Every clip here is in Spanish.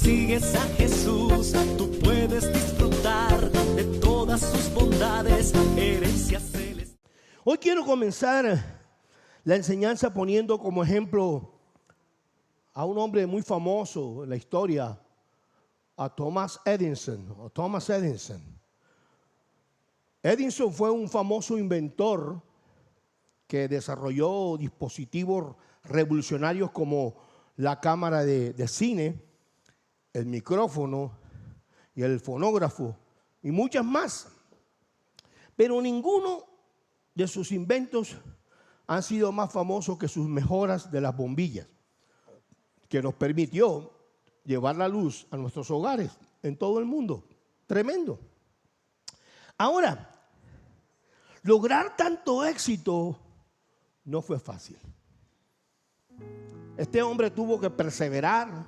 sigues a Jesús, tú puedes disfrutar de todas sus bondades, herencias celestiales. Hoy quiero comenzar la enseñanza poniendo como ejemplo a un hombre muy famoso en la historia, a Thomas Edison. Edison fue un famoso inventor que desarrolló dispositivos revolucionarios como la cámara de cine, el micrófono y el fonógrafo y muchas más. Pero ninguno de sus inventos han sido más famosos que sus mejoras de las bombillas, que nos permitió llevar la luz a nuestros hogares en todo el mundo. Tremendo. Ahora, lograr tanto éxito no fue fácil. Este hombre tuvo que perseverar,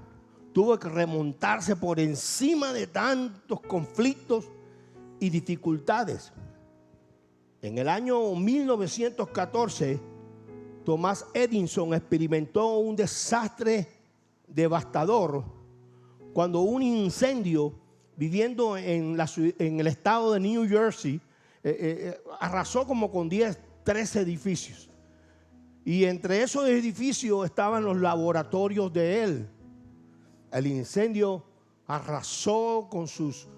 tuvo que remontarse por encima de tantos conflictos y dificultades. En el año 1914, Thomas Edison experimentó un desastre devastador cuando un incendio viviendo en el estado de New Jersey arrasó como con 13 edificios. Y entre esos edificios estaban los laboratorios de él. El incendio arrasó con sus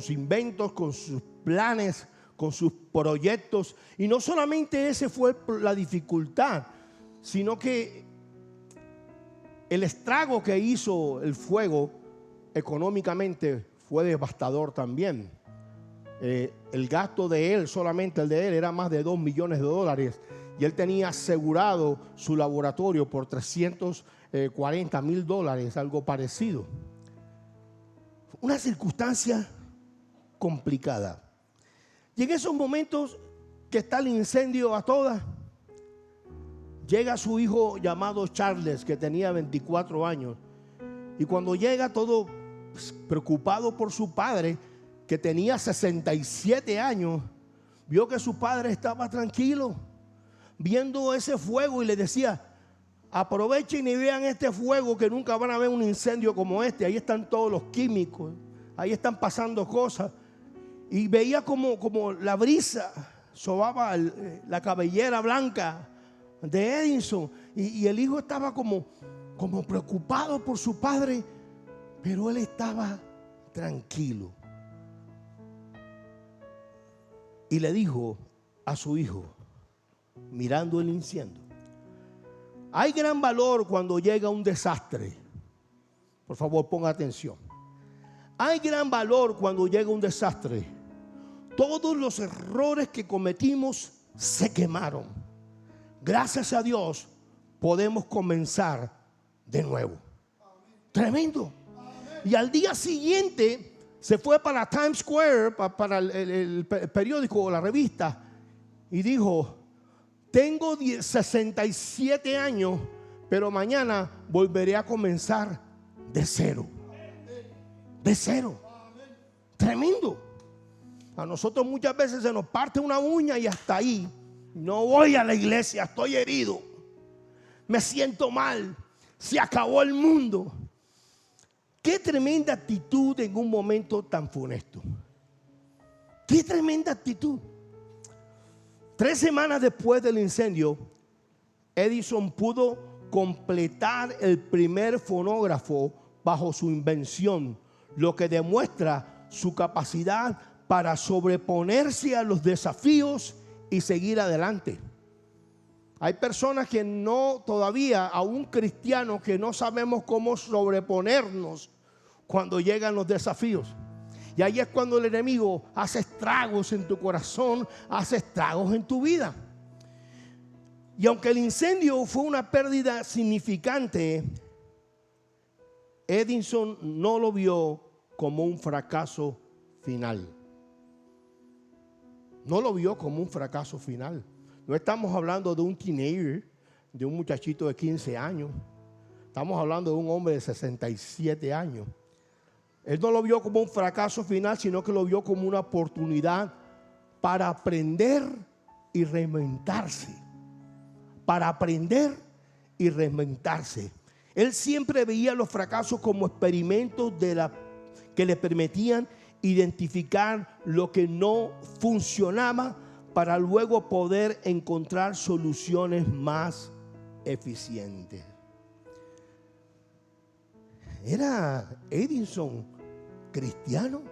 inventos, con sus planes, con sus proyectos. Y no solamente esa fue la dificultad, sino que el estrago que hizo el fuego económicamente fue devastador también. El gasto de él, solamente el de él, era más de $2 millones. Y él tenía asegurado su laboratorio por $340,000, algo parecido. Una circunstancia complicada. Y en esos momentos que está el incendio a toda, llega su hijo llamado Charles, que tenía 24 años. Y cuando llega todo preocupado por su padre, que tenía 67 años, vio que su padre estaba tranquilo, viendo ese fuego, y le decía: aprovechen y vean este fuego, que nunca van a ver un incendio como este. Ahí están todos los químicos, ahí están pasando cosas. Y veía como la brisa sobaba la cabellera blanca de Edison, y el hijo estaba como preocupado por su padre, pero él estaba tranquilo. Y le dijo a su hijo, mirando el incendio: hay gran valor cuando llega un desastre. Por favor, ponga atención. Hay gran valor cuando llega un desastre. Todos los errores que cometimos se quemaron. Gracias a Dios podemos comenzar de nuevo. Tremendo. Y al día siguiente se fue para Times Square, para el periódico o la revista, y dijo: tengo 67 años, pero mañana volveré a comenzar de cero. De cero. Tremendo. A nosotros muchas veces se nos parte una uña y hasta ahí. No voy a la iglesia, estoy herido, me siento mal, se acabó el mundo. Qué tremenda actitud en un momento tan funesto. Qué tremenda actitud. 3 semanas después del incendio, Edison pudo completar el primer fonógrafo bajo su invención, lo que demuestra su capacidad para sobreponerse a los desafíos y seguir adelante. Hay personas que no, todavía, aún cristianos, que no sabemos cómo sobreponernos cuando llegan los desafíos. Y ahí es cuando el enemigo hace estragos en tu corazón, hace estragos en tu vida. Y aunque el incendio fue una pérdida significante, Edison no lo vio como un fracaso final. No lo vio como un fracaso final. No estamos hablando de un teenager, de un muchachito de 15 años. Estamos hablando de un hombre de 67 años. Él no lo vio como un fracaso final, sino que lo vio como una oportunidad para aprender y reinventarse. Para aprender y reinventarse. Él siempre veía los fracasos como experimentos que le permitían identificar lo que no funcionaba para luego poder encontrar soluciones más eficientes. ¿Era Edison cristiano?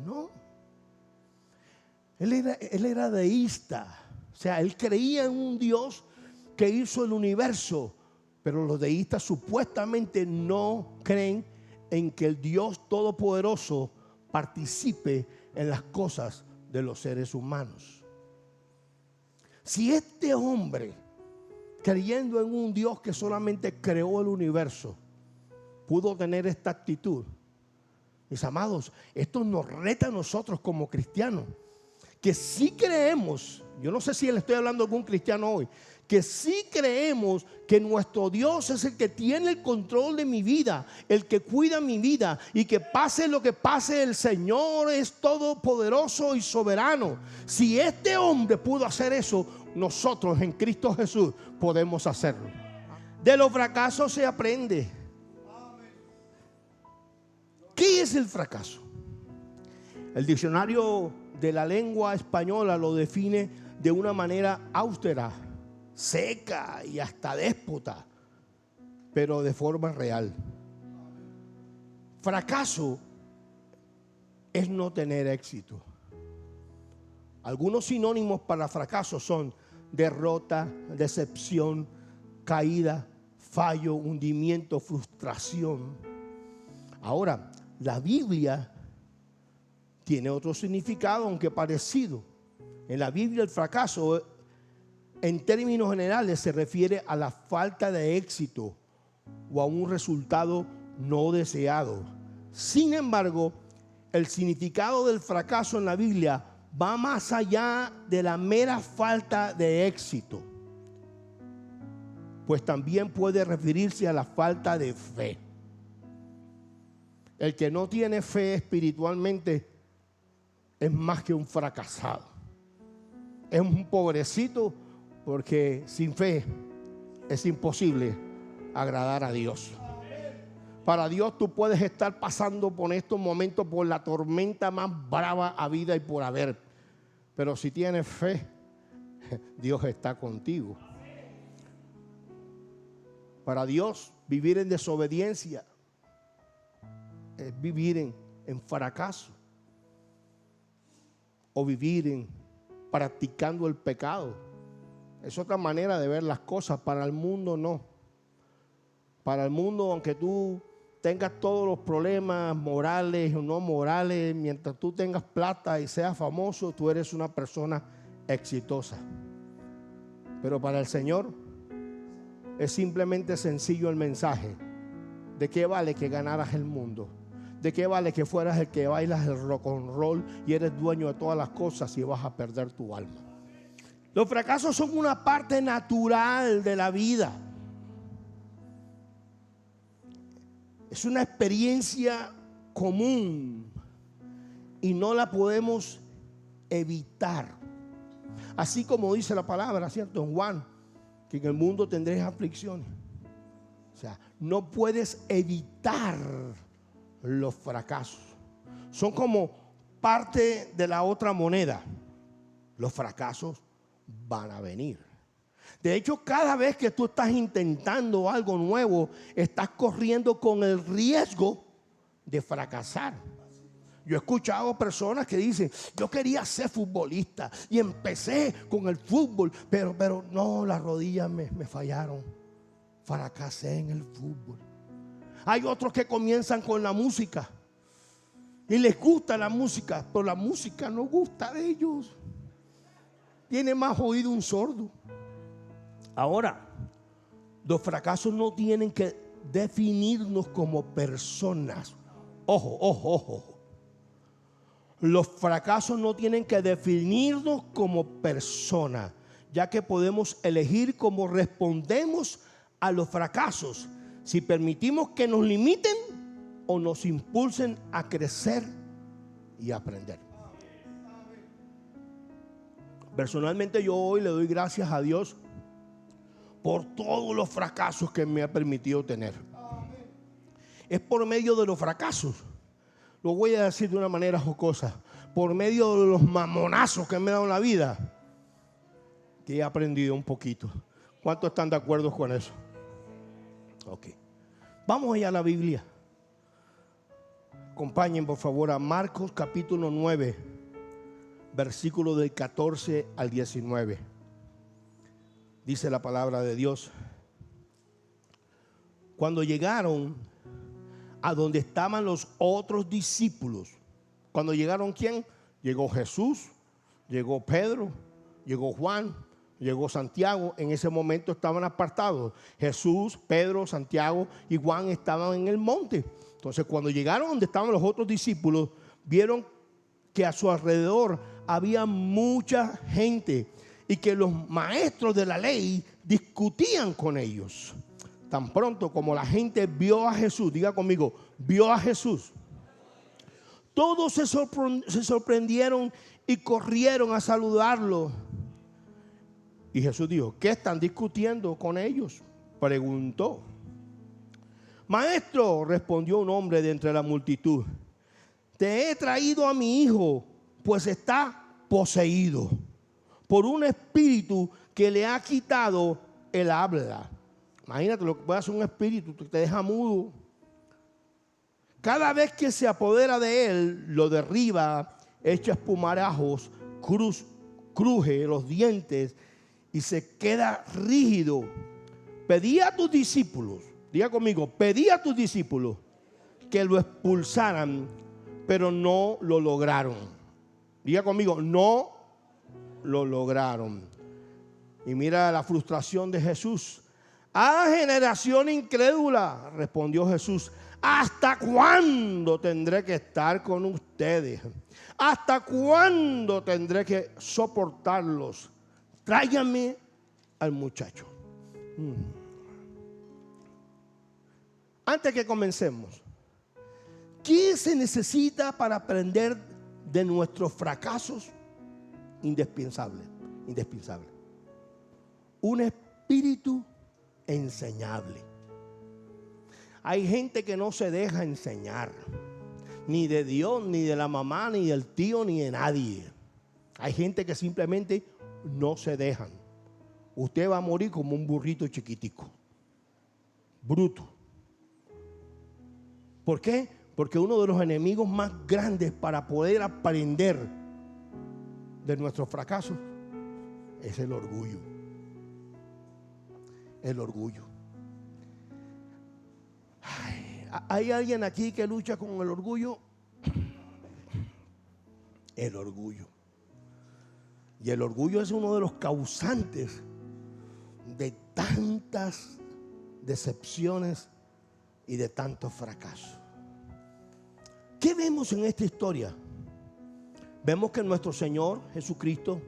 No. Él era deísta. O sea, él creía en un Dios que hizo el universo. Pero los deístas supuestamente no creen en que el Dios Todopoderoso participe en las cosas de los seres humanos. Si este hombre, creyendo en un Dios que solamente creó el universo, pudo tener esta actitud, mis amados, esto nos reta a nosotros como cristianos, que sí creemos, yo no sé si le estoy hablando a algún cristiano hoy, que sí creemos que nuestro Dios es el que tiene el control de mi vida, el que cuida mi vida, y que pase lo que pase, el Señor es todopoderoso y soberano. Si este hombre pudo hacer eso, nosotros en Cristo Jesús podemos hacerlo. De los fracasos se aprende. ¿Qué es el fracaso? El diccionario de la lengua española lo define de una manera austera, seca y hasta déspota, pero de forma real. Fracaso es no tener éxito. Algunos sinónimos para fracaso son derrota, decepción, caída, fallo, hundimiento, frustración. Ahora, la Biblia tiene otro significado, aunque parecido. En la Biblia el fracaso, en términos generales, se refiere a la falta de éxito o a un resultado no deseado. Sin embargo, el significado del fracaso en la Biblia va más allá de la mera falta de éxito, pues también puede referirse a la falta de fe. El que no tiene fe espiritualmente es más que un fracasado. Es un pobrecito, porque sin fe es imposible agradar a Dios. Para Dios tú puedes estar pasando por estos momentos por la tormenta más brava habida y por haber, pero si tienes fe, Dios está contigo. Para Dios, vivir en desobediencia es vivir en fracaso, o vivir practicando el pecado. Es otra manera de ver las cosas. Para el mundo no. Para el mundo, aunque tú tengas todos los problemas morales o no morales, mientras tú tengas plata y seas famoso, tú eres una persona exitosa. Pero para el Señor es simplemente sencillo el mensaje. ¿De qué vale que ganaras el mundo? ¿De qué vale que fueras el que bailas el rock and roll y eres dueño de todas las cosas si vas a perder tu alma? Los fracasos son una parte natural de la vida. Es una experiencia común y no la podemos evitar. Así como dice la palabra, ¿cierto? En Juan, que en el mundo tendréis aflicciones. O sea, no puedes evitar los fracasos. Son como parte de la otra moneda. Los fracasos van a venir. De hecho, cada vez que tú estás intentando algo nuevo, estás corriendo con el riesgo de fracasar. Yo he escuchado personas que dicen: yo quería ser futbolista y empecé con el fútbol, pero no, las rodillas me fallaron. Fracasé en el fútbol. Hay otros que comienzan con la música y les gusta la música, pero la música no gusta de ellos. Tiene más oído un sordo. Ahora, los fracasos no tienen que definirnos como personas. Ojo, ojo, ojo. Los fracasos no tienen que definirnos como personas, ya que podemos elegir cómo respondemos a los fracasos, si permitimos que nos limiten o nos impulsen a crecer y aprender. Personalmente yo hoy le doy gracias a Dios por todos los fracasos que me ha permitido tener. Es por medio de los fracasos, lo voy a decir de una manera jocosa, por medio de los mamonazos que me ha dado en la vida, que he aprendido un poquito. ¿Cuántos están de acuerdo con eso? Ok. Vamos allá a la Biblia. Acompañen por favor a Marcos capítulo 9, versículo del 14 al 19. Dice la palabra de Dios: cuando llegaron a donde estaban los otros discípulos. Cuando llegaron, ¿quién? Llegó Jesús, llegó Pedro, llegó Juan, llegó Santiago. En ese momento estaban apartados. Jesús, Pedro, Santiago y Juan estaban en el monte. Entonces, cuando llegaron donde estaban los otros discípulos, vieron que a su alrededor había mucha gente y que los maestros de la ley discutían con ellos. Tan pronto como la gente vio a Jesús, diga conmigo, vio a Jesús, todos se sorprendieron y corrieron a saludarlo. Y Jesús dijo: ¿qué están discutiendo con ellos?, preguntó. Maestro, respondió un hombre de entre la multitud, te he traído a mi hijo, pues está poseído por un espíritu que le ha quitado el habla. Imagínate lo que puede hacer un espíritu, te deja mudo. Cada vez que se apodera de él, lo derriba, echa espumarajos, cruje los dientes y se queda rígido. Pedí a tus discípulos, diga conmigo, pedí a tus discípulos que lo expulsaran, pero no lo lograron. Diga conmigo, no lo lograron. Y mira la frustración de Jesús. ¡Ah, generación incrédula!, respondió Jesús, ¿hasta cuándo tendré que estar con ustedes? ¿Hasta cuándo tendré que soportarlos? Tráiganme al muchacho. Antes que comencemos, ¿qué se necesita para aprender de nuestros fracasos? Indispensable. Un espíritu enseñable. Hay gente que no se deja enseñar, ni de Dios, ni de la mamá, ni del tío, ni de nadie. Hay gente que simplemente no se dejan. Usted va a morir como un burrito chiquitico, bruto. ¿Por qué? Porque uno de los enemigos más grandes para poder aprender de nuestros fracasos es el orgullo. El orgullo. Ay, ¿hay alguien aquí que lucha con el orgullo? El orgullo. Y el orgullo es uno de los causantes de tantas decepciones y de tantos fracasos. ¿Qué vemos en esta historia? Vemos que nuestro Señor Jesucristo,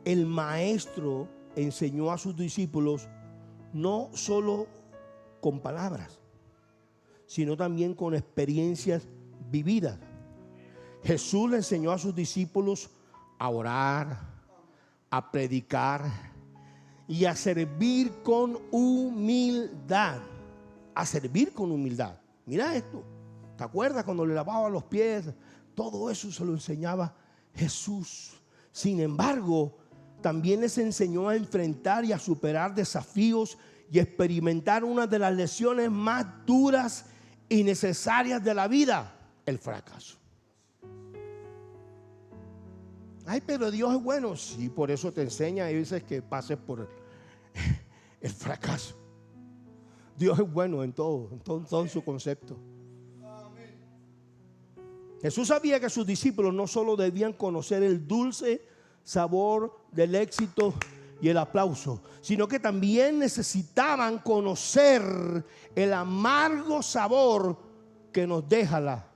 el Maestro, enseñó a sus discípulos no solo con palabras, sino también con experiencias vividas. Jesús le enseñó a sus discípulos a orar, a predicar y a servir con humildad. A servir con humildad. Mira esto. ¿Te acuerdas cuando le lavaba los pies? Todo eso se lo enseñaba Jesús. Sin embargo, también les enseñó a enfrentar y a superar desafíos y experimentar una de las lecciones más duras y necesarias de la vida: el fracaso. Ay, pero Dios es bueno. Sí, por eso te enseña y dices que pases por el fracaso. Dios es bueno en todo su concepto. Jesús sabía que sus discípulos no solo debían conocer el dulce sabor del éxito y el aplauso, sino que también necesitaban conocer el amargo sabor que nos deja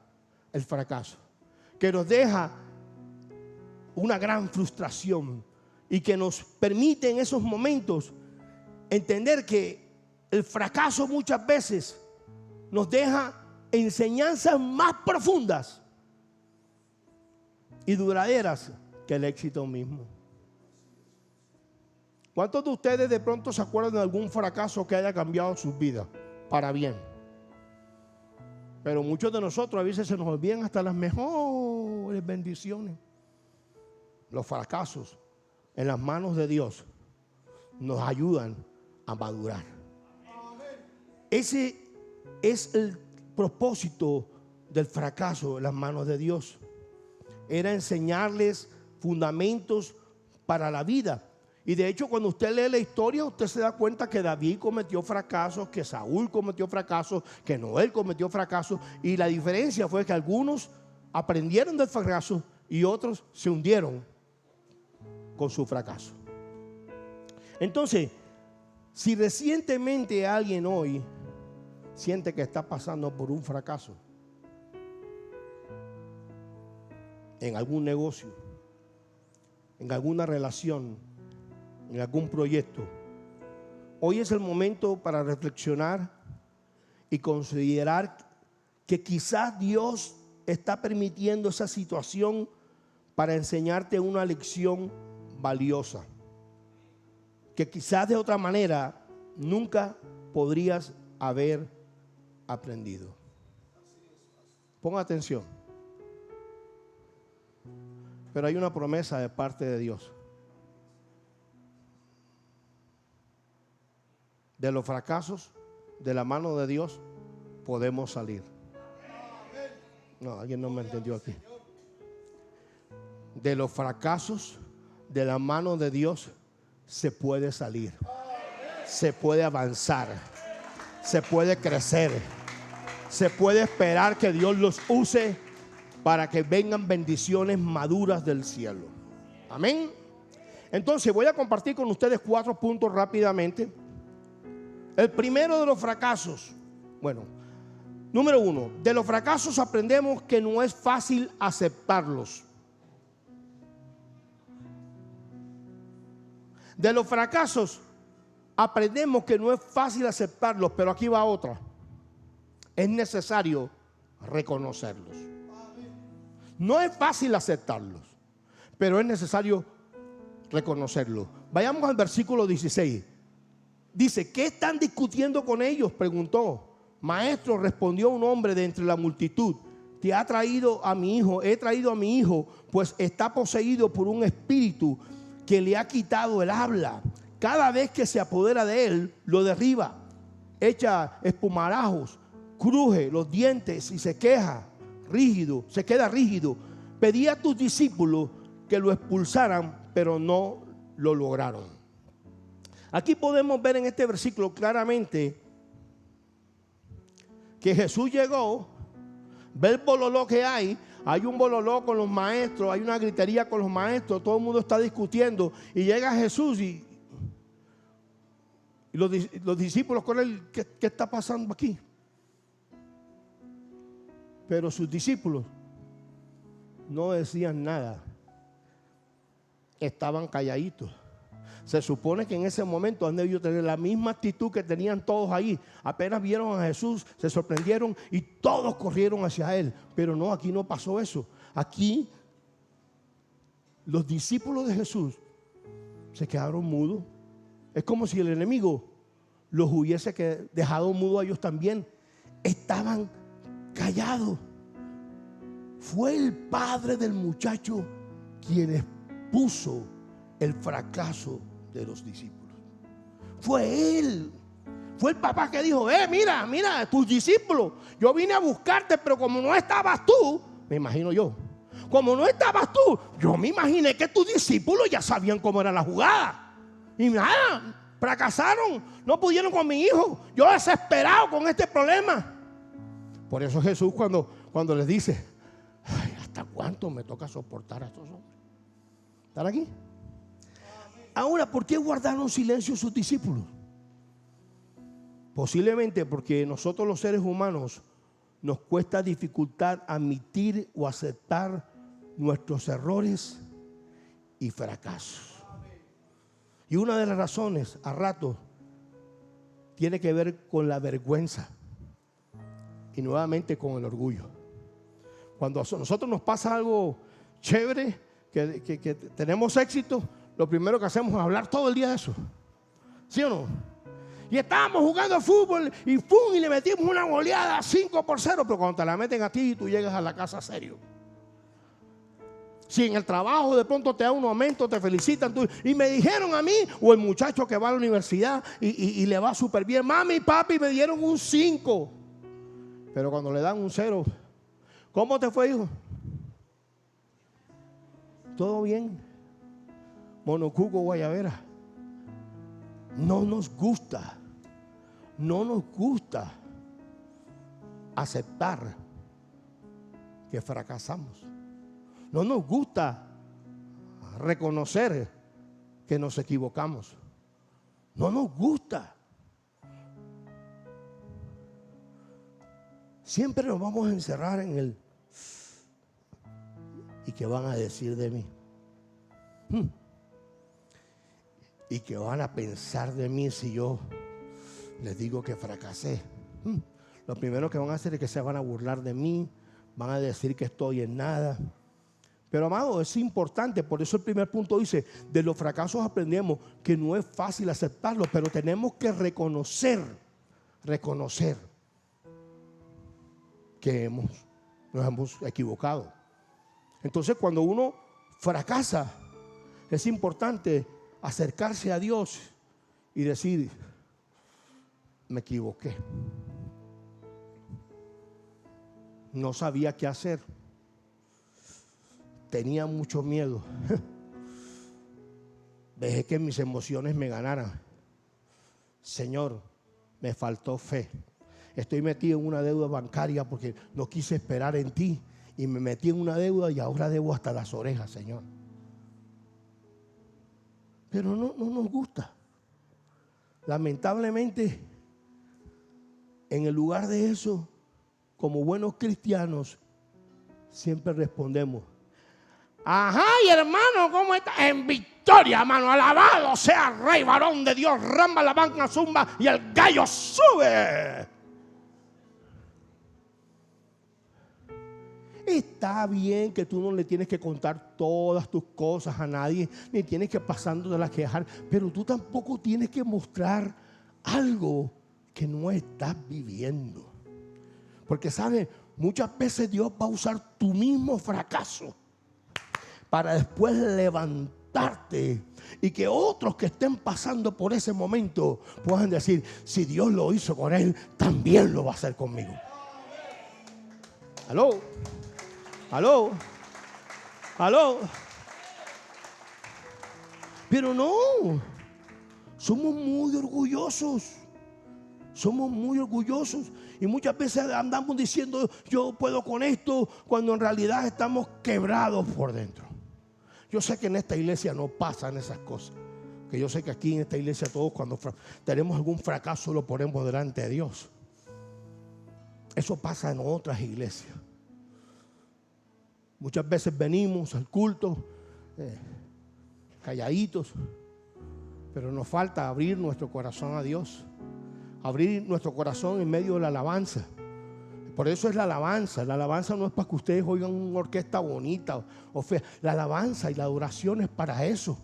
el fracaso, que nos deja una gran frustración y que nos permite en esos momentos entender que el fracaso muchas veces nos deja enseñanzas más profundas y duraderas que el éxito mismo. ¿Cuántos de ustedes de pronto se acuerdan de algún fracaso que haya cambiado sus vidas para bien? Pero muchos de nosotros a veces se nos olvidan hasta las mejores bendiciones. Los fracasos en las manos de Dios nos ayudan a madurar. Ese es el propósito del fracaso en las manos de Dios. Era enseñarles fundamentos para la vida. Y de hecho, cuando usted lee la historia, usted se da cuenta que David cometió fracasos, que Saúl cometió fracasos, que Noé cometió fracasos. Y la diferencia fue que algunos aprendieron del fracaso y otros se hundieron con su fracaso. Entonces, si recientemente alguien hoy siente que está pasando por un fracaso en algún negocio, en alguna relación, en algún proyecto, hoy es el momento para reflexionar y considerar que quizás Dios está permitiendo esa situación para enseñarte una lección valiosa, que quizás de otra manera nunca podrías haber aprendido. Ponga atención. Pero hay una promesa de parte de Dios. De los fracasos, de la mano de Dios, podemos salir. No, alguien no me entendió aquí. De los fracasos, de la mano de Dios, se puede salir. Se puede avanzar. Se puede crecer. Se puede esperar que Dios los use para que vengan bendiciones maduras del cielo. Amén. Entonces voy a compartir con ustedes 4 puntos rápidamente. El primero de los fracasos. Bueno, número 1. De los fracasos aprendemos que no es fácil aceptarlos. De los fracasos aprendemos que no es fácil aceptarlos, pero aquí va otra. Es necesario reconocerlos. No es fácil aceptarlos, pero es necesario reconocerlos. Vayamos al versículo 16. Dice, ¿qué están discutiendo con ellos?, preguntó. Maestro, respondió un hombre de entre la multitud. He traído a mi hijo, pues está poseído por un espíritu que le ha quitado el habla. Cada vez que se apodera de él, lo derriba, echa espumarajos, cruje los dientes y se queda rígido. Pedí a tus discípulos que lo expulsaran, pero no lo lograron. Aquí podemos ver en este versículo claramente que Jesús llegó, ve el bololó que hay un bololó con los maestros, hay una gritería con los maestros, todo el mundo está discutiendo y llega Jesús y los discípulos con él, ¿qué está pasando aquí? Pero sus discípulos no decían nada, estaban calladitos. Se supone que en ese momento han debido tener la misma actitud que tenían todos ahí. Apenas vieron a Jesús, se sorprendieron y todos corrieron hacia él. Pero no, aquí no pasó eso. Aquí los discípulos de Jesús se quedaron mudos. Es como si el enemigo los hubiese dejado mudos a ellos también. Estaban callados. Fue el padre del muchacho quien expuso el fracaso de los discípulos. Fue él. Fue el papá que dijo, mira, tus discípulos, yo vine a buscarte, pero como no estabas tú, me imagino yo, como no estabas tú, yo me imaginé que tus discípulos ya sabían cómo era la jugada. Y nada, fracasaron, no pudieron con mi hijo. Yo desesperado con este problema. Por eso Jesús cuando les dice, ¿hasta cuánto me toca soportar a estos hombres? ¿Están aquí? Ahora, ¿por qué guardaron silencio sus discípulos? Posiblemente porque nosotros los seres humanos nos cuesta dificultad admitir o aceptar nuestros errores y fracasos. Y una de las razones, a ratos, tiene que ver con la vergüenza y nuevamente con el orgullo. Cuando a nosotros nos pasa algo chévere, que tenemos éxito, lo primero que hacemos es hablar todo el día de eso. ¿Sí o no? Y estábamos jugando fútbol y ¡pum! Y le metimos una goleada 5-0, pero cuando te la meten a ti, tú llegas a la casa serio. Si en el trabajo de pronto te da un aumento, te felicitan. Y me dijeron a mí, o el muchacho que va a la universidad y le va súper bien, mami y papi me dieron un 5. Pero cuando le dan un 0, ¿cómo te fue, hijo? ¿Todo bien? Monocuco, guayabera. No nos gusta aceptar que fracasamos. No nos gusta reconocer que nos equivocamos. No nos gusta. Siempre nos vamos a encerrar en el ¿y qué van a decir de mí? ¿Y qué van a pensar de mí si yo les digo que fracasé? Lo primero que van a hacer es que se van a burlar de mí, van a decir que estoy en nada. Pero, amado, es importante, por eso el primer punto dice, de los fracasos aprendemos que no es fácil aceptarlo, pero tenemos que reconocer que nos hemos equivocado. Entonces, cuando uno fracasa, es importante acercarse a Dios y decir, me equivoqué. No sabía qué hacer. Tenía mucho miedo. Dejé que mis emociones me ganaran. Señor, me faltó fe. Estoy metido en una deuda bancaria porque no quise esperar en ti. Y me metí en una deuda y ahora debo hasta las orejas, Señor. Pero no nos gusta. Lamentablemente, en el lugar de eso, como buenos cristianos, siempre respondemos, ajá, y hermano, ¿cómo está? En victoria, hermano, alabado sea Rey, varón de Dios, ramba la banca zumba y el gallo sube. Está bien que tú no le tienes que contar todas tus cosas a nadie, ni tienes que pasándote a quejar, pero tú tampoco tienes que mostrar algo que no estás viviendo. Porque, ¿sabes? Muchas veces Dios va a usar tu mismo fracaso para después levantarte y que otros que estén pasando por ese momento puedan decir, si Dios lo hizo con él, también lo va a hacer conmigo. ¿Aló? ¿Aló? ¿Aló? Pero no, somos muy orgullosos. Somos muy orgullosos y muchas veces andamos diciendo yo puedo con esto cuando en realidad estamos quebrados por dentro. Yo sé que en esta iglesia no pasan esas cosas, que yo sé que aquí en esta iglesia todos cuando tenemos algún fracaso lo ponemos delante de Dios. Eso pasa en otras iglesias. Muchas veces venimos al culto calladitos, pero nos falta abrir nuestro corazón a Dios. Abrir nuestro corazón en medio de la alabanza. Por eso es la alabanza. La alabanza no es para que ustedes oigan una orquesta bonita o fea. La alabanza y la adoración es para eso.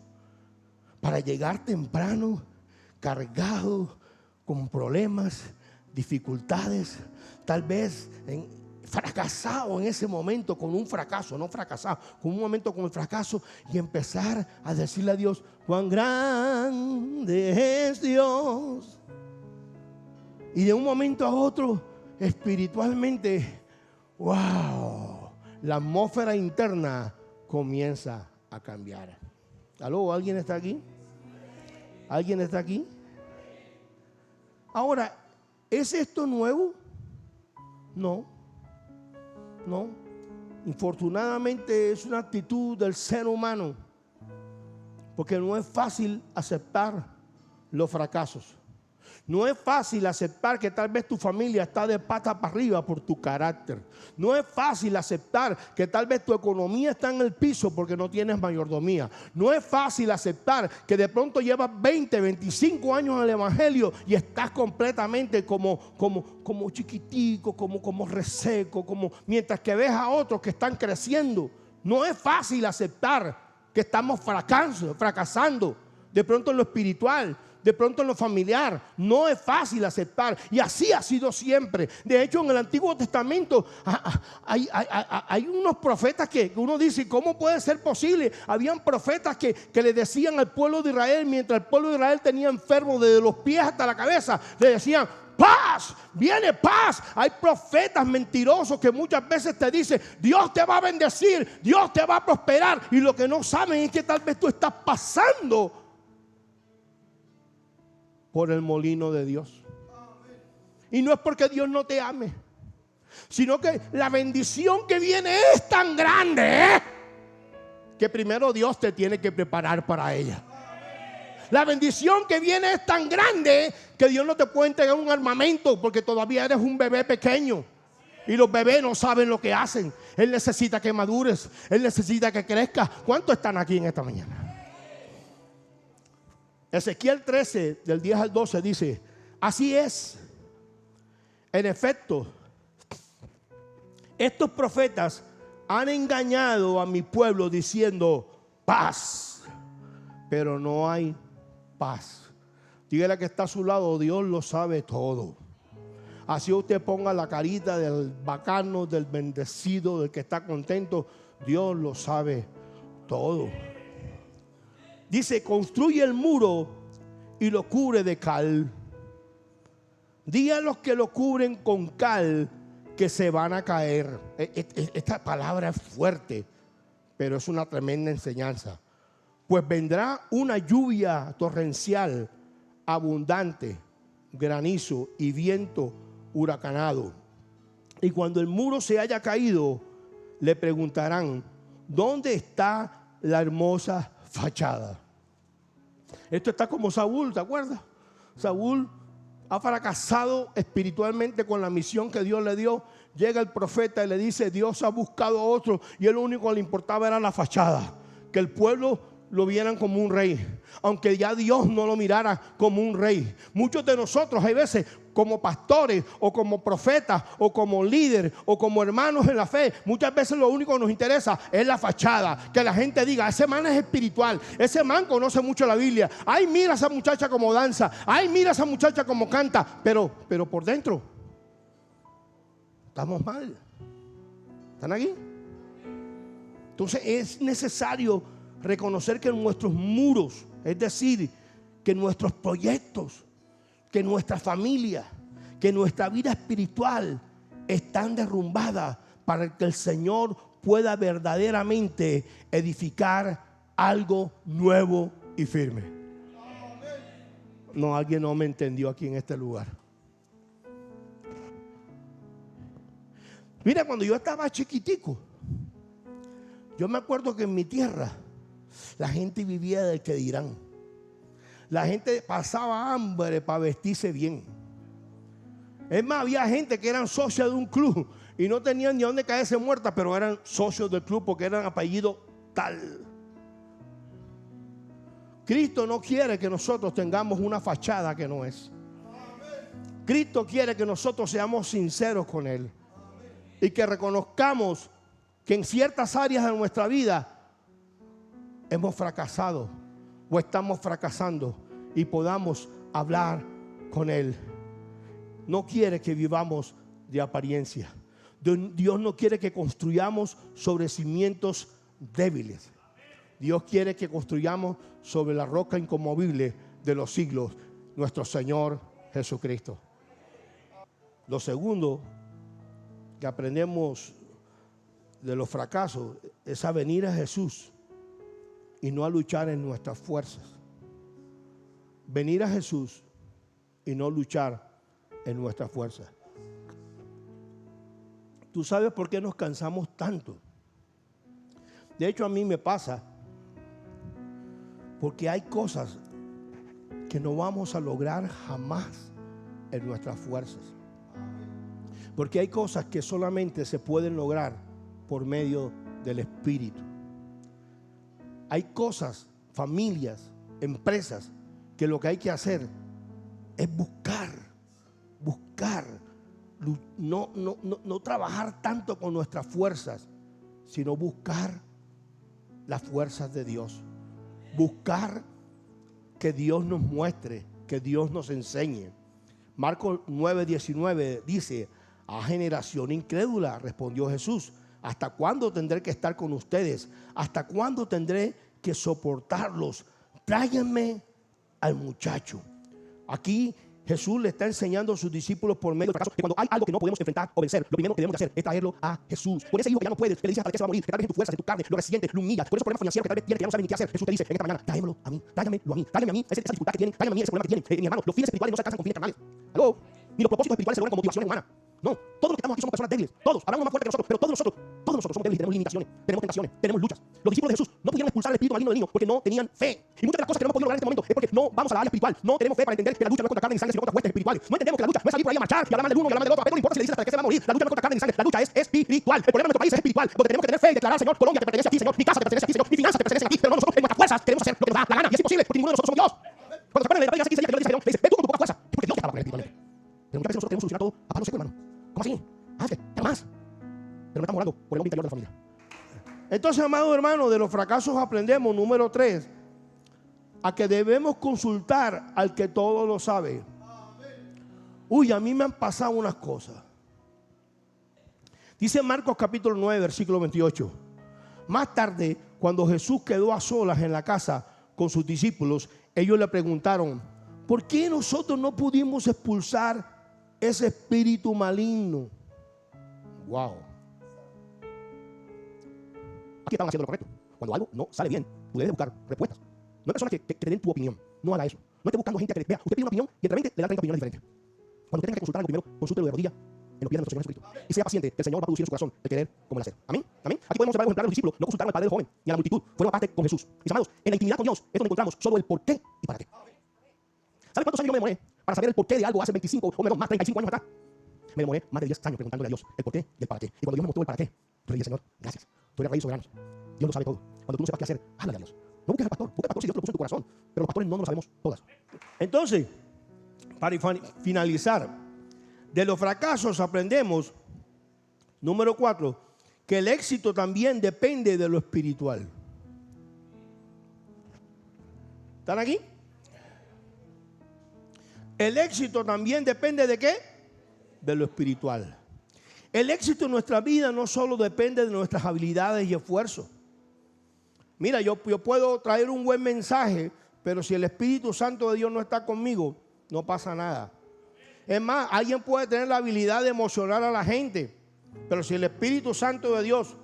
Para llegar temprano, cargado, con problemas, dificultades. Tal vez fracasado en ese momento con un fracaso. No fracasado, con un momento con el fracaso. Y empezar a decirle a Dios, cuán grande es Dios. Y de un momento a otro, espiritualmente, wow, la atmósfera interna comienza a cambiar. ¿Aló? ¿Alguien está aquí? ¿Alguien está aquí? Ahora, ¿es esto nuevo? No. Infortunadamente es una actitud del ser humano, porque no es fácil aceptar los fracasos. No es fácil aceptar que tal vez tu familia está de pata para arriba por tu carácter. No es fácil aceptar que tal vez tu economía está en el piso porque no tienes mayordomía. No es fácil aceptar que de pronto llevas 20, 25 años en el evangelio y estás completamente como chiquitico, como reseco, mientras que ves a otros que están creciendo. No es fácil aceptar que estamos fracasando, de pronto en lo espiritual, de pronto en lo familiar. No es fácil aceptar, y así ha sido siempre. De hecho, en el Antiguo Testamento hay unos profetas que uno dice, ¿cómo puede ser posible? Habían profetas que le decían al pueblo de Israel, mientras el pueblo de Israel tenía enfermo desde los pies hasta la cabeza, le decían: paz, viene paz. Hay profetas mentirosos que muchas veces te dicen: Dios te va a bendecir, Dios te va a prosperar, y lo que no saben es que tal vez tú estás pasando por el molino de Dios. Y no es porque Dios no te ame, sino que la bendición que viene es tan grande, que primero Dios te tiene que preparar para ella. La bendición que viene es tan grande que Dios no te puede entregar un armamento, porque todavía eres un bebé pequeño. Y los bebés no saben lo que hacen. Él necesita que madures, Él necesita que crezcas. ¿Cuántos están aquí en esta mañana? Ezequiel 13, del 10 al 12 dice: así es, en efecto, estos profetas han engañado a mi pueblo diciendo paz, pero no hay paz. Dígale que está a su lado: Dios lo sabe todo. Así usted ponga la carita del bacano, del bendecido, del que está contento, Dios lo sabe todo. Dice: construye el muro y lo cubre de cal. Di a los que lo cubren con cal que se van a caer. Esta palabra es fuerte, pero es una tremenda enseñanza. Pues vendrá una lluvia torrencial, abundante, granizo y viento huracanado. Y cuando el muro se haya caído, le preguntarán: ¿dónde está la hermosa fachada? Esto está como Saúl, ¿te acuerdas? Saúl ha fracasado espiritualmente con la misión que Dios le dio. Llega el profeta y le dice: Dios ha buscado a otro, y él lo único que le importaba era la fachada, que el pueblo lo vieran como un rey, aunque ya Dios no lo mirara como un rey. Muchos de nosotros hay veces, como pastores o como profetas o como líderes o como hermanos en la fe, muchas veces lo único que nos interesa es la fachada, que la gente diga: ese man es espiritual, ese man conoce mucho la Biblia, ay, mira a esa muchacha como danza, ay, mira a esa muchacha como canta, pero por dentro estamos mal. ¿Están aquí? Entonces es necesario reconocer que nuestros muros, es decir, que nuestros proyectos, que nuestra familia, que nuestra vida espiritual están derrumbadas, para que el Señor pueda verdaderamente edificar algo nuevo y firme. No, alguien no me entendió aquí en este lugar. Mira, cuando yo estaba chiquitico, yo me acuerdo que en mi tierra la gente vivía del que dirán. La gente pasaba hambre para vestirse bien. Es más, había gente que eran socios de un club y no tenían ni dónde caerse muerta, pero eran socios del club porque eran apellido tal. Cristo no quiere que nosotros tengamos una fachada que no es. Cristo quiere que nosotros seamos sinceros con Él y que reconozcamos que en ciertas áreas de nuestra vida hemos fracasado o estamos fracasando, y podamos hablar con Él. No quiere que vivamos de apariencia. Dios no quiere que construyamos sobre cimientos débiles. Dios quiere que construyamos sobre la roca inconmovible de los siglos, nuestro Señor Jesucristo. Lo segundo que aprendemos de los fracasos es a venir a Jesús y no a luchar en nuestras fuerzas. Venir a Jesús y no luchar en nuestras fuerzas. ¿Tú sabes por qué nos cansamos tanto? De hecho, a mí me pasa, porque hay cosas que no vamos a lograr jamás en nuestras fuerzas. Porque hay cosas que solamente se pueden lograr por medio del Espíritu. Hay cosas, familias, empresas, que lo que hay que hacer es buscar, no trabajar tanto con nuestras fuerzas, sino buscar las fuerzas de Dios. Buscar que Dios nos muestre, que Dios nos enseñe. Marcos 9:19 dice: a generación incrédula, respondió Jesús, ¿hasta cuándo tendré que estar con ustedes? ¿Hasta cuándo tendré que soportarlos? Tráiganme al muchacho. Aquí Jesús le está enseñando a sus discípulos por medio del fracaso que cuando hay algo que no podemos enfrentar o vencer, lo primero que debemos de hacer es traerlo a Jesús. Por ese hijo que ya no puedes, que le dices para qué se va a morir, que tal vez en tu fuerza, en tu carne, lo resientes, lo humillas, por esos problemas financieros que tal vez tiene, que ya no sabe ni qué hacer. Jesús te dice en esta mañana: tráemelo a mí, tráigamelo a mí, esa dificultad que tienen, tráigame a mí ese problema que tienen. Mi hermano, los fines espirituales no se alcanzan con fines carnales. ¿Aló? Ni los propósitos espirituales se logran con motivación humana. No, todos los que estamos aquí somos personas débiles. Todos, habrá uno más fuerte que nosotros, pero todos nosotros somos débiles, tenemos limitaciones, tenemos tentaciones, tenemos luchas. Los discípulos de Jesús no pudieron expulsar el espíritu maligno del niño porque no tenían fe. Y muchas de las cosas que no hemos podido lograr en este momento es porque no vamos a la área espiritual. No tenemos fe para entender que la lucha no es contra carne ni sangre, sino contra huestes espirituales. No entendemos que la lucha no es salir por ahí a marchar y hablar mal del uno y hablar mal del otro. A Pedro no importa si le dices hasta que se va a morir. La lucha no es contra carne ni sangre, la lucha es espiritual. El problema de nuestro país es espiritual, porque tenemos que tener fe y declarar: Señor, Colombia te pertenece a ti, Señor, mi casa te pertenece a ti, Señor, mi finanzas te pertenecen a ti. Pero no, nosotros en nuestras fuerzas queremos hacer lo que nos da la gana, y es imposible porque ninguno de nosotros somos Dios. Cuando se acuerdan de la hace 15 días que Dios le dice: ve tú con tu poca fuerza, porque Dios te estaba con él espiritualmente. Pero muchas veces nosotros queremos solucionar todo a palo seco, hermano. ¿Cómo así? Hazle, ya más. Pero no estamos orando por el hombre interior de la familia. Entonces, amados hermanos, de los fracasos aprendemos, número 3, a que debemos consultar al que todo lo sabe. Uy, a mí me han pasado unas cosas. Dice Marcos capítulo 9, versículo 28. Más tarde, cuando Jesús quedó a solas en la casa con sus discípulos, ellos le preguntaron: ¿por qué nosotros no pudimos expulsar ese espíritu maligno? Wow. Aquí estaban haciendo lo correcto. Cuando algo no sale bien, tú debes buscar respuestas. No hay personas que te den tu opinión. No haga eso. No esté buscando gente que vea. Usted pide una opinión y de repente le da 30 opiniones diferentes. Cuando usted tenga que consultar algo primero, consúltelo de rodillas en los pies de nuestro Señor Jesucristo. Y sea paciente, que el Señor va a producir en su corazón el querer como el hacer. Amén. Amén. Aquí podemos observar los ejemplares de los discípulos. No consultaron al padre del joven ni a la multitud. Fueron aparte con Jesús. Mis amados, en la intimidad con Dios es donde encontramos solo el por qué y para qué. ¿Sabe cuántos años yo me demoré para saber el porqué de algo hace 25 o menos, más 35 años atrás? Me demoré más de 10 años preguntándole a Dios el porqué y el para qué. Y cuando Dios me mostró el para qué, yo le dije: Señor, gracias. Tú eres rey soberano. Dios lo sabe todo. Cuando tú no sepas qué hacer, háblale a Dios. No busques al pastor. Busca al pastor si Dios te lo puso en tu corazón. Pero los pastores no lo sabemos todas. Entonces, para finalizar, de los fracasos aprendemos, número 4, que el éxito también depende de lo espiritual. ¿Están aquí? El éxito también depende ¿de qué? De lo espiritual. El éxito en nuestra vida no solo depende de nuestras habilidades y esfuerzos. Mira, yo puedo traer un buen mensaje, pero si el Espíritu Santo de Dios no está conmigo, no pasa nada. Es más, alguien puede tener la habilidad de emocionar a la gente, pero si el Espíritu Santo de Dios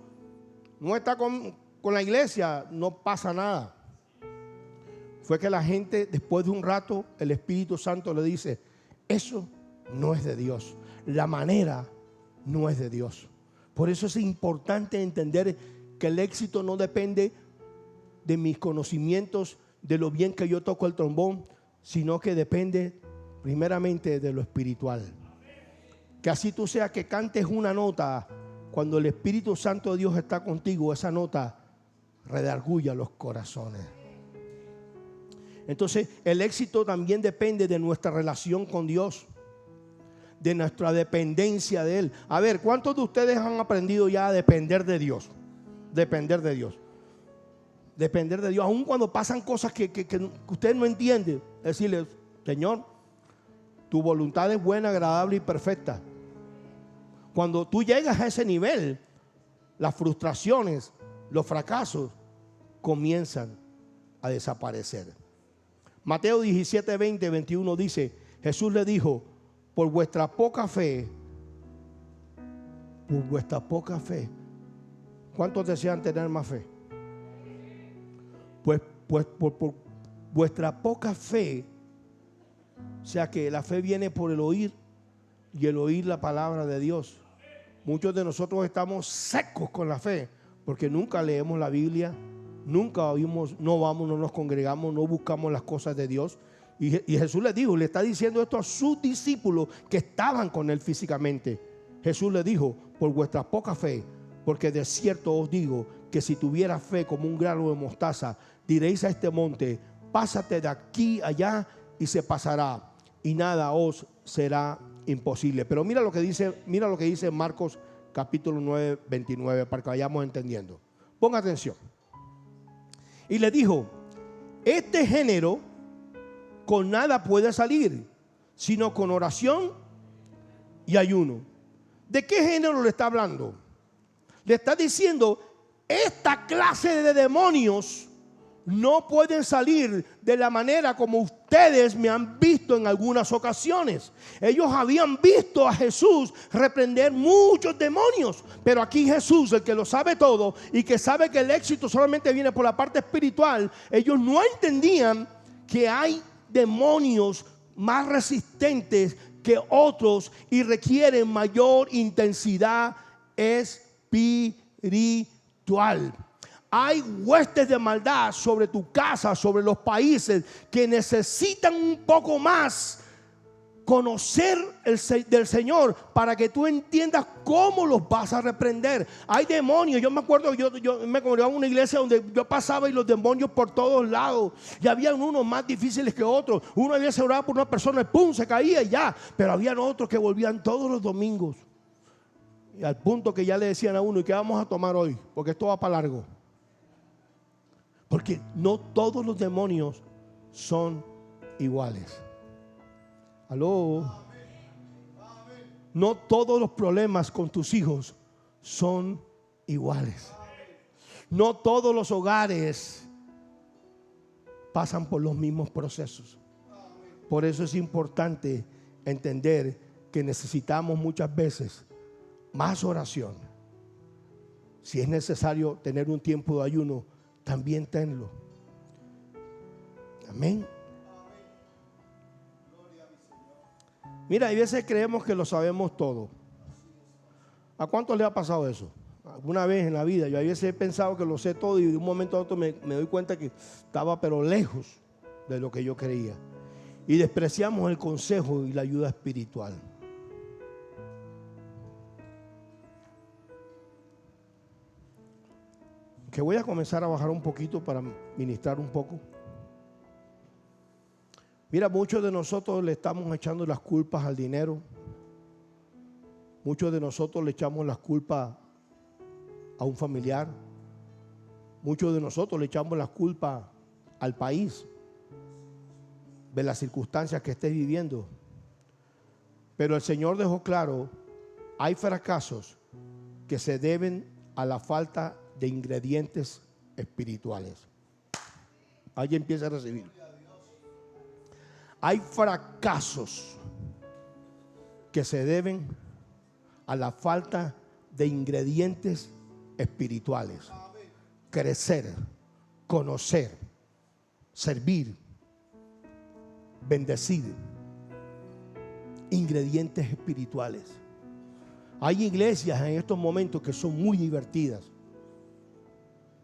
no está con la iglesia, no pasa nada. Fue que la gente, después de un rato, el Espíritu Santo le dice: eso no es de Dios, la manera no es de Dios. Por eso es importante entender que el éxito no depende de mis conocimientos, de lo bien que yo toco el trombón, sino que depende primeramente de lo espiritual. Que así tú seas que cantes una nota, cuando el Espíritu Santo de Dios está contigo, esa nota redarguya los corazones. Entonces, el éxito también depende de nuestra relación con Dios, de nuestra dependencia de Él. A ver, ¿cuántos de ustedes han aprendido ya a depender de Dios? Depender de Dios. Depender de Dios, aun cuando pasan cosas que usted no entiende. Decirle: Señor, tu voluntad es buena, agradable y perfecta. Cuando tú llegas a ese nivel, las frustraciones, los fracasos comienzan a desaparecer. Mateo 17, 20, 21 dice: Jesús le dijo: por vuestra poca fe, ¿cuántos desean tener más fe? Pues por vuestra poca fe, o sea que la fe viene por el oír y el oír la palabra de Dios. Muchos de nosotros estamos secos con la fe porque nunca leemos la Biblia, nunca oímos, no vamos, no nos congregamos, no buscamos las cosas de Dios. Y Jesús le dijo, le está diciendo esto a sus discípulos que estaban con él físicamente. Jesús le dijo: por vuestra poca fe, porque de cierto os digo que si tuviera fe como un grano de mostaza, diréis a este monte: pásate de aquí allá, y se pasará, y nada os será imposible. Pero mira lo que dice Marcos capítulo 9, 29, para que vayamos entendiendo. Ponga atención. Y le dijo: este género con nada puede salir, sino con oración y ayuno. ¿De qué género le está hablando? Le está diciendo: esta clase de demonios no pueden salir de la manera como ustedes me han visto en algunas ocasiones. Ellos habían visto a Jesús reprender muchos demonios, pero aquí Jesús, el que lo sabe todo y que sabe que el éxito solamente viene por la parte espiritual, ellos no entendían que hay demonios más resistentes que otros y requieren mayor intensidad espiritual. Hay huestes de maldad sobre tu casa, sobre los países, que necesitan un poco más conocer del Señor para que tú entiendas cómo los vas a reprender. Hay demonios. Yo me acuerdo, yo me congregaba en una iglesia donde yo pasaba y los demonios por todos lados, y habían unos más difíciles que otros. Uno había se oraba por una persona y ¡pum!, se caía y ya. Pero habían otros que volvían todos los domingos, y al punto que ya le decían a uno: ¿y qué vamos a tomar hoy? Porque esto va para largo. Porque no todos los demonios son iguales. Aló. No todos los problemas con tus hijos son iguales. No todos los hogares pasan por los mismos procesos. Por eso es importante entender que necesitamos muchas veces más oración. Si es necesario tener un tiempo de ayuno, también tenlo. Amén. Mira, hay veces creemos que lo sabemos todo. ¿A cuántos le ha pasado eso? Alguna vez en la vida, yo a veces he pensado que lo sé todo, y de un momento a otro me doy cuenta que estaba pero lejos de lo que yo creía. Y despreciamos el consejo y la ayuda espiritual. Que voy a comenzar a bajar un poquito para ministrar un poco. Mira, muchos de nosotros le estamos echando las culpas al dinero. Muchos de nosotros le echamos las culpas a un familiar. Muchos de nosotros le echamos las culpas al país de las circunstancias que estés viviendo. Pero el Señor dejó claro: hay fracasos que se deben a la falta de ingredientes espirituales. Alguien empieza a recibir. Hay fracasos que se deben a la falta de ingredientes espirituales. Crecer, conocer, servir, bendecir. Ingredientes espirituales. Hay iglesias en estos momentos que son muy divertidas,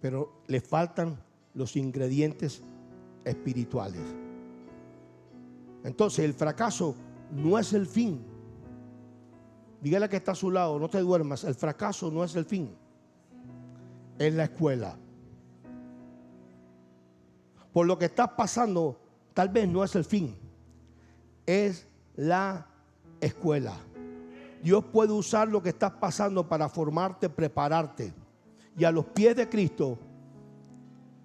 pero le faltan los ingredientes espirituales. Entonces el fracaso no es el fin. Dígale que está a su lado: no te duermas. El fracaso no es el fin, es la escuela. Por lo que estás pasando, tal vez no es el fin, es la escuela. Dios puede usar lo que estás pasando para formarte, prepararte. Y a los pies de Cristo,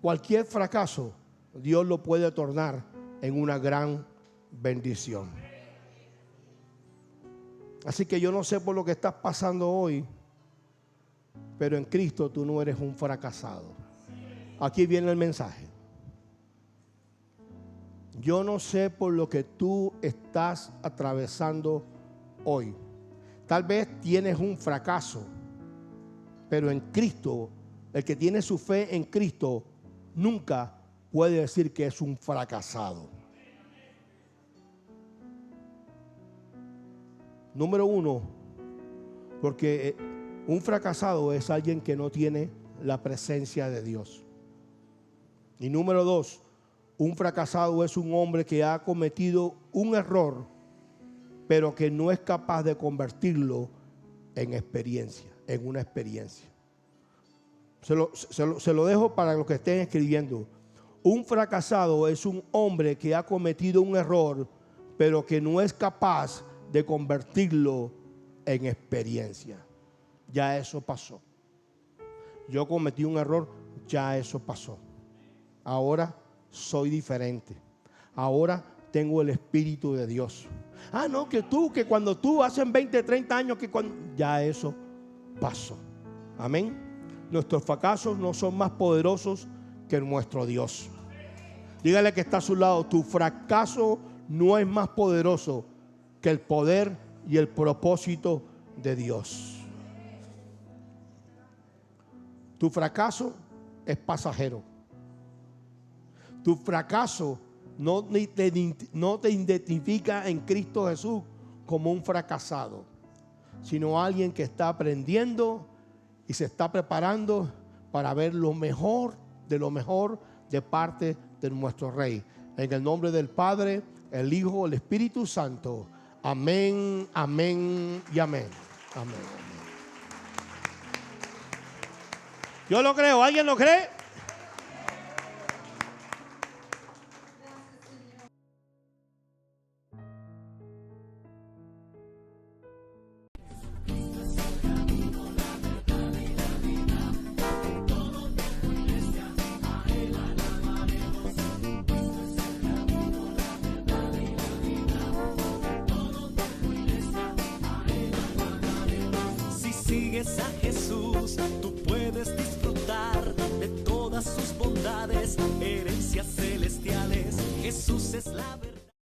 cualquier fracaso, Dios lo puede tornar en una gran bendición. Así que yo no sé por lo que estás pasando hoy, pero en Cristo tú no eres un fracasado. Aquí viene el mensaje. Yo no sé por lo que tú estás atravesando hoy. Tal vez tienes un fracaso, pero en Cristo, el que tiene su fe en Cristo nunca puede decir que es un fracasado. Número uno, porque un fracasado es alguien que no tiene la presencia de Dios. Y número dos, un fracasado es un hombre que ha cometido un error, pero que no es capaz de convertirlo en experiencia, en una experiencia. Se lo dejo para los que estén escribiendo. Un fracasado es un hombre que ha cometido un error, pero que no es capaz de convertirlo en experiencia. Ya eso pasó. Yo cometí un error, ya eso pasó. ahora soy diferente. Ahora tengo el Espíritu de Dios. Ah, no, que cuando tú hace 20, 30 años, ya eso pasó. Amén. Nuestros fracasos no son más poderosos que nuestro Dios. Dígale que está a su lado, tu fracaso no es más poderoso que el poder y el propósito de Dios. Tu fracaso es pasajero. Tu fracaso no te identifica en Cristo Jesús como un fracasado, sino alguien que está aprendiendo y se está preparando para ver lo mejor de parte de nuestro Rey. En el nombre del Padre, el Hijo, el Espíritu Santo. Amén, amén y amén. Amén. Yo lo creo. ¿Alguien lo cree? Si sigues a Jesús, tú puedes disfrutar de todas sus bondades, herencias celestiales. Jesús es la verdad.